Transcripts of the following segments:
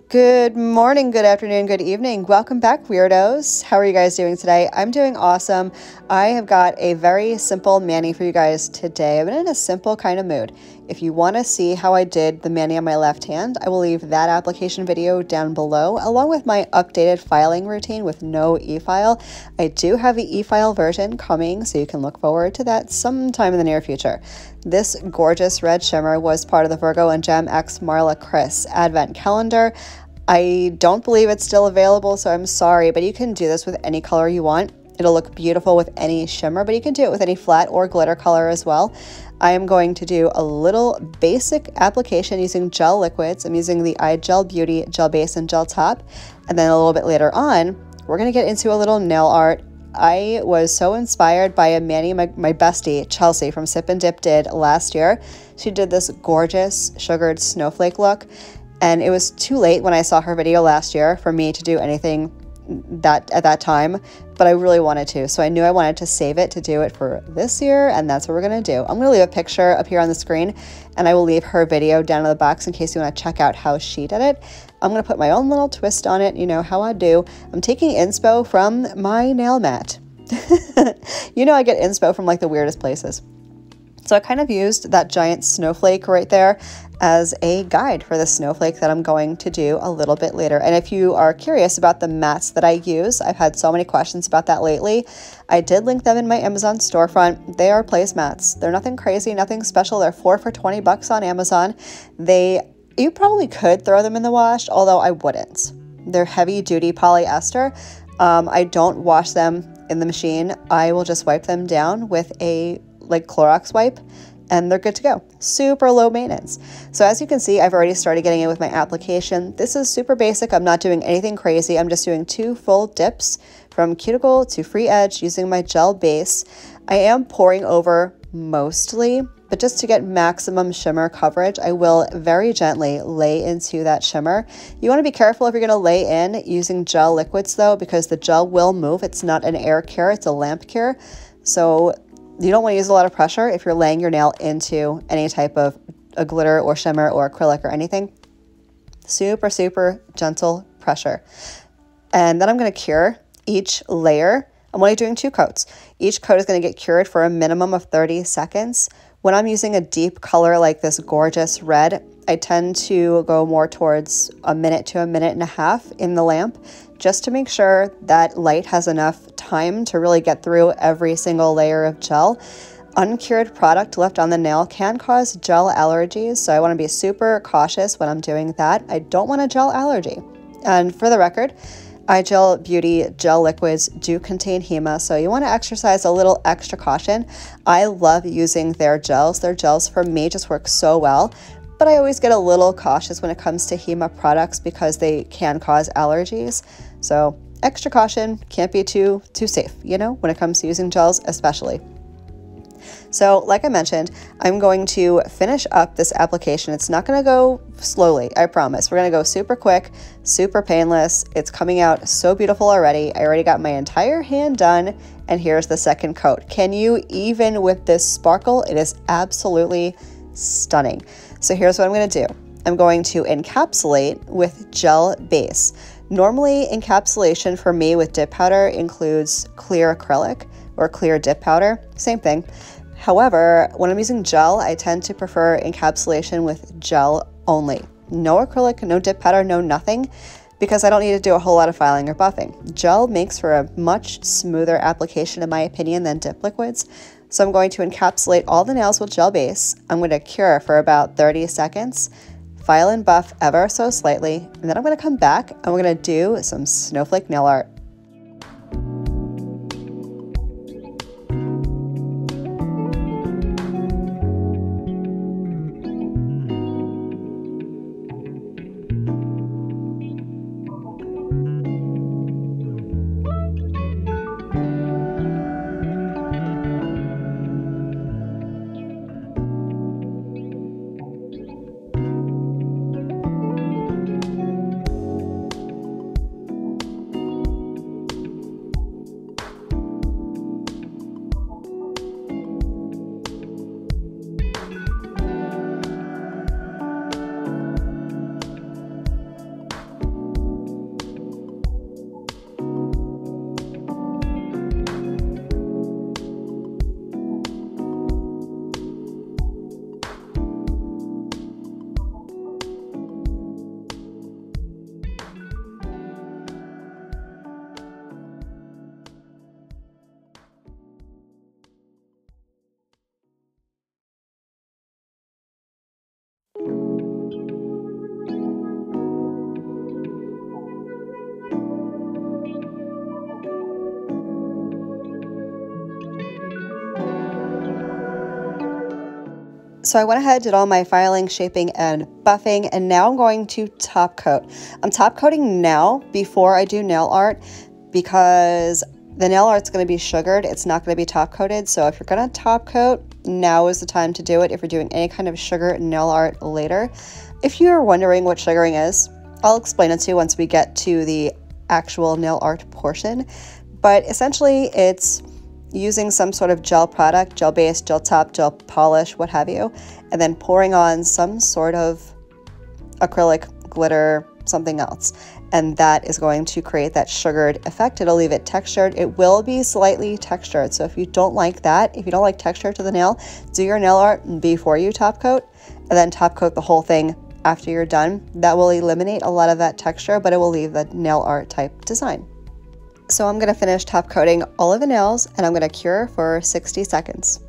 Good morning, good afternoon, good evening. Welcome back, weirdos. How are you guys doing today? I'm doing awesome. I have got a very simple mani for you guys today. I've been in a simple kind of mood. If you want to see how I did the mani on my left hand, I will leave that application video down below, along with my updated filing routine with no e-file. I do have the e-file version coming, so you can look forward to that sometime in the near future. This gorgeous red shimmer was part of the Virgo and Gem X Marla Chris Advent Calendar. I don't believe it's still available, so I'm sorry, but you can do this with any color you want. It'll look beautiful with any shimmer, but you can do it with any flat or glitter color as well. I am going to do a little basic application using gel liquids. I'm using the iGel Beauty Gel Base and Gel Top. And then a little bit later on, we're going to get into a little nail art. I was so inspired by a mani my bestie, Chelsea from Sip and Dip did last year. She did this gorgeous sugared snowflake look. And it was too late when I saw her video last year for me to do anything at that time, but I really wanted to. So I knew I wanted to save it to do it for this year, and that's what we're gonna do. I'm gonna leave a picture up here on the screen, and I will leave her video down in the box in case you wanna check out how she did it. I'm gonna put my own little twist on it, you know how I do. I'm taking inspo from my nail mat. You know I get inspo from like the weirdest places. So I kind of used that giant snowflake right there as a guide for the snowflake that I'm going to do a little bit later. And if you are curious about the mats that I use, I've had so many questions about that lately. I did link them in my Amazon storefront. They are placemats. They're nothing crazy, nothing special. They're 4 for $20 on Amazon. You probably could throw them in the wash, although I wouldn't. They're heavy duty polyester. I don't wash them in the machine. I will just wipe them down with a Clorox wipe, and they're good to go. Super low maintenance. So as you can see, I've already started getting in with my application. This is super basic. I'm not doing anything crazy. I'm just doing 2 full dips from cuticle to free edge using my gel base. I am pouring over mostly, but just to get maximum shimmer coverage, I will very gently lay into that shimmer. You want to be careful if you're going to lay in using gel liquids though, because the gel will move. It's not an air cure, it's a lamp cure. So you don't want to use a lot of pressure if you're laying your nail into any type of a glitter or shimmer or acrylic or anything. Super, super gentle pressure. And then I'm going to cure each layer. I'm only doing 2 coats. Each coat is going to get cured for a minimum of 30 seconds. When I'm using a deep color like this gorgeous red, I tend to go more towards a minute to a minute and a half in the lamp, just to make sure that light has enough time to really get through every single layer of gel. Uncured product left on the nail can cause gel allergies, so I want to be super cautious when I'm doing that. I don't want a gel allergy. And for the record, iGel Beauty gel liquids do contain HEMA, so you want to exercise a little extra caution. I love using their gels. Their gels for me just work so well, but I always get a little cautious when it comes to HEMA products because they can cause allergies. So extra caution, can't be too safe, you know, when it comes to using gels especially. So like I mentioned, I'm going to finish up this application. It's not going to go slowly, I promise. We're going to go super quick, super painless. It's coming out so beautiful already. I already got my entire hand done, and here's the second coat. Can you even with this sparkle? It is absolutely stunning. So here's what I'm going to do. I'm going to encapsulate with gel base. Normally, encapsulation for me with dip powder includes clear acrylic or clear dip powder, same thing. However, when I'm using gel, I tend to prefer encapsulation with gel only. No acrylic, no dip powder, no nothing, because I don't need to do a whole lot of filing or buffing. Gel makes for a much smoother application in my opinion than dip liquids. So I'm going to encapsulate all the nails with gel base. I'm going to cure for about 30 seconds, file and buff ever so slightly, and then I'm going to come back and we're going to do some snowflake nail art. So I went ahead, did all my filing, shaping, and buffing, and now I'm going to top coat. I'm top coating now before I do nail art because the nail art's going to be sugared. It's not going to be top coated. So if you're going to top coat, now is the time to do it if you're doing any kind of sugar nail art later. If you're wondering what sugaring is, I'll explain it to you once we get to the actual nail art portion. But essentially it's using some sort of gel product, gel base, gel top, gel polish, what have you, and then pouring on some sort of acrylic, glitter, something else. And that is going to create that sugared effect. It'll leave it textured. It will be slightly textured. So if you don't like that, if you don't like texture to the nail, do your nail art before you top coat, and then top coat the whole thing after you're done. That will eliminate a lot of that texture, but it will leave the nail art type design. So I'm going to finish top coating all of the nails and I'm going to cure for 60 seconds.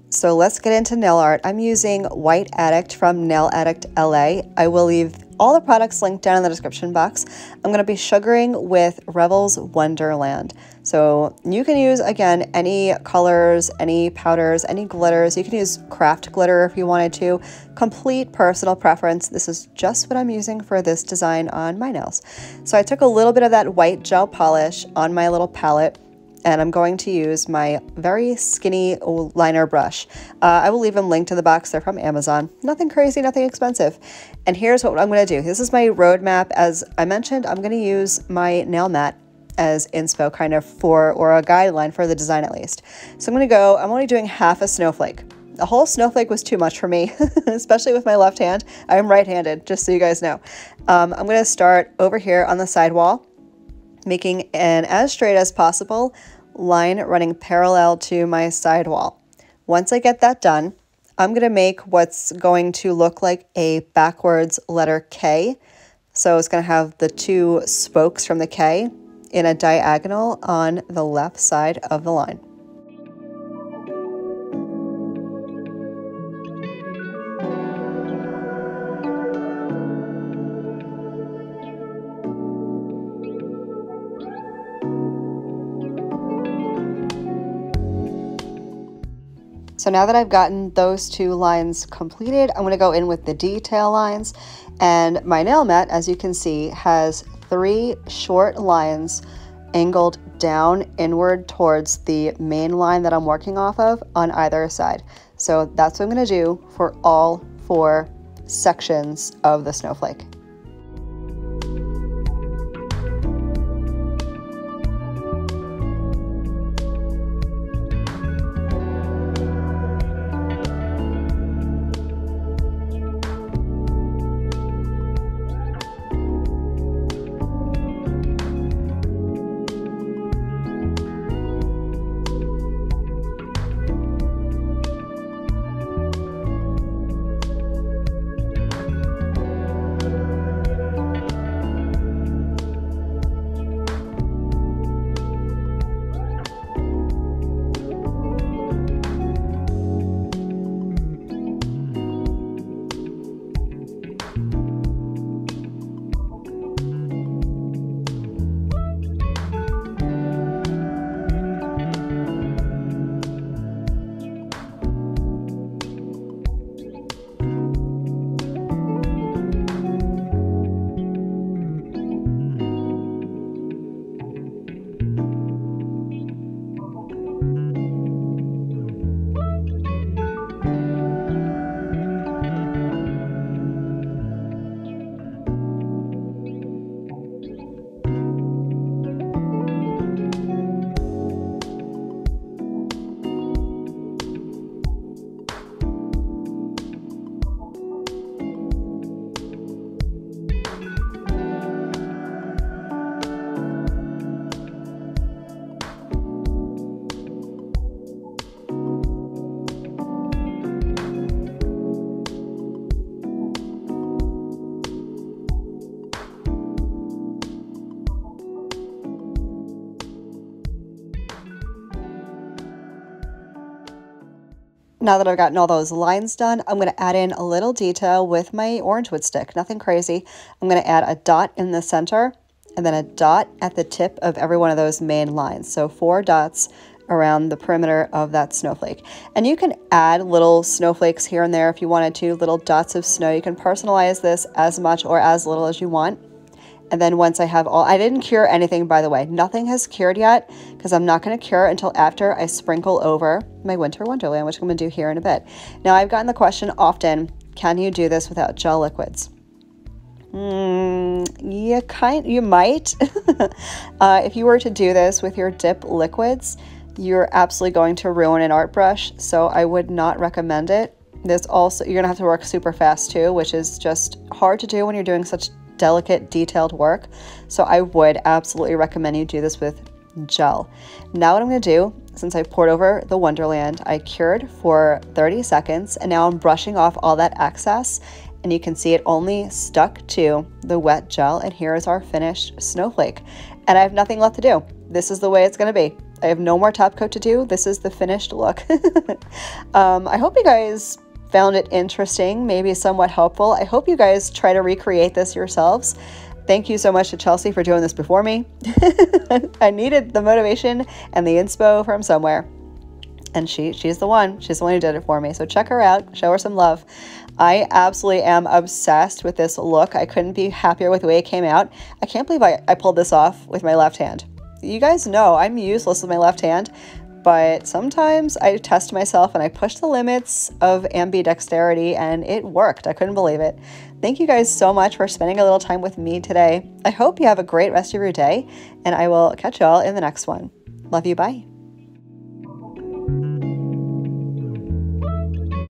So let's get into nail art. I'm using White Addict from Nail Addict LA. I will leave all the products linked down in the description box. I'm going to be sugaring with Revel's Wonderland. So you can use, again, any colors, any powders, any glitters. You can use craft glitter if you wanted to. Complete personal preference. This is just what I'm using for this design on my nails. So I took a little bit of that white gel polish on my little palette, and I'm going to use my very skinny liner brush. I will leave them linked in the box. They're from Amazon. Nothing crazy, nothing expensive. And here's what I'm going to do. This is my roadmap. As I mentioned, I'm going to use my nail mat as inspo kind of for, or a guideline for the design at least. So I'm only doing half a snowflake. A whole snowflake was too much for me, especially with my left hand. I'm right-handed, just so you guys know. I'm going to start over here on the side wall, making an as straight as possible line running parallel to my side wall. Once I get that done, I'm going to make what's going to look like a backwards letter K. So it's going to have the two spokes from the K in a diagonal on the left side of the line. So now that I've gotten those two lines completed, I'm going to go in with the detail lines. And my nail mat, as you can see, has 3 short lines angled down inward towards the main line that I'm working off of on either side. So that's what I'm going to do for all 4 sections of the snowflake. Now that I've gotten all those lines done, I'm going to add in a little detail with my orange wood stick. Nothing crazy. I'm going to add a dot in the center and then a dot at the tip of every one of those main lines. So 4 dots around the perimeter of that snowflake. And you can add little snowflakes here and there if you wanted to, little dots of snow. You can personalize this as much or as little as you want. And then once I have all, I didn't cure anything, by the way. Nothing has cured yet because I'm not going to cure until after I sprinkle over my winter wonderland, which I'm going to do here in a bit. Now, I've gotten the question often, can you do this without gel liquids? You might. If you were to do this with your dip liquids, you're absolutely going to ruin an art brush, so I would not recommend it. This also, you're gonna have to work super fast too, which is just hard to do when you're doing such delicate, detailed work. So I would absolutely recommend you do this with gel. Now what I'm gonna do, since I poured over the Wonderland, I cured for 30 seconds, and now I'm brushing off all that excess, and you can see it only stuck to the wet gel, and here is our finished snowflake. And I have nothing left to do. This is the way it's gonna be. I have no more top coat to do. This is the finished look. I hope you guys found it interesting, maybe somewhat helpful. I hope you guys try to recreate this yourselves. Thank you so much to Chelsea for doing this before me. I needed the motivation and the inspo from somewhere. And she's the one. She's the one who did it for me. So check her out. Show her some love. I absolutely am obsessed with this look. I couldn't be happier with the way it came out. I can't believe I pulled this off with my left hand. You guys know I'm useless with my left hand, but sometimes I test myself and I push the limits of ambidexterity, and it worked. I couldn't believe it. Thank you guys so much for spending a little time with me today. I hope you have a great rest of your day, and I will catch y'all in the next one. Love you. Bye.